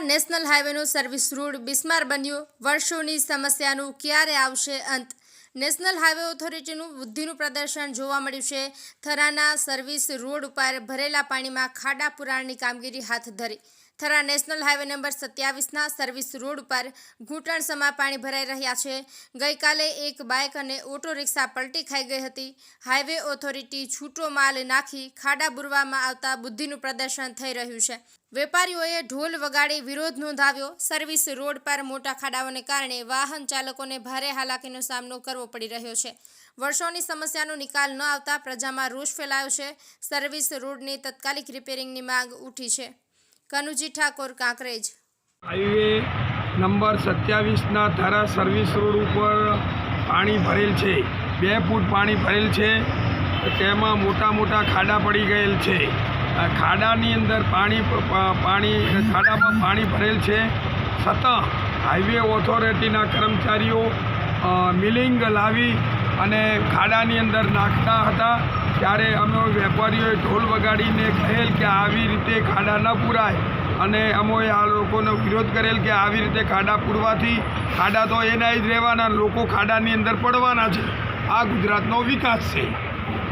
National હાઈવેનો service road બિસ્માર બન્યો। વર્ષોની સમસ્યાનું ક્યારે આવશે અંત? નેશનલ હાઈવે ઓથોરિટીનું બુદ્ધિનું પ્રદર્શન જોવા મળ્યું છે। થરાના સર્વિસ રોડ ઉપર ભરેલા પાણીમાં ખાડા પુરાણની કામગીરી હાથ ધરી। થરા નેશનલ હાઈવે નંબર 27ના સર્વિસ રોડ ઉપર ઘૂંટણસમા પાણી ભરાઈ રહ્યા છે। ગઈકાલે એક બાઇક અને ઓટો રિક્ષા પલટી ખાઈ ગઈ હતી। હાઈવે ઓથોરિટી છૂટો માલ નાખી ખાડા બુરવામાં આવતા બુદ્ધિનું પ્રદર્શન થઈ રહ્યું છે। વેપારીઓએ ઢોલ વગાડી વિરોધ નોંધાવ્યો। સર્વિસ રોડ પર મોટા ખાડાઓને કારણે વાહન ચાલકોને ભારે હાલાકીનો સામનો કરવો પડી રહ્યો છે। વર્ષોની સમસ્યાનો નિકાલ ન આવતા પ્રજામાં રોષ ફેલાયો છે। સર્વિસ રોડની તાત્કાલિક રિપેરિંગની માંગ ઉઠી છે। કનુજી ઠાકોર, કાંકરેજ। હાઈવે નંબર 27ના થરા સર્વિસ રોડ ઉપર પાણી ભરેલ છે। 2 ફૂટ પાણી ભરેલ છે। તેમાં મોટા મોટા ખાડા પડી ગયેલ છે। ખાડાની અંદર ખાડામાં પાણી ભરેલ છે। છતાં હાઈવે ઓથોરિટીના કર્મચારીઓ મિલિંગ લાવી અને ખાડાની અંદર નાખતા હતા। ત્યારે અમે વેપારીઓએ ઢોલ વગાડીને કહેલ કે આવી રીતે ખાડા ન પૂરાય અને અમે આ લોકોનો વિરોધ કરેલ કે આવી રીતે ખાડા પૂરવાથી ખાડા તો એના જ રહેવાના, લોકો ખાડાની અંદર પડવાના છે। આ ગુજરાતનો વિકાસ છે।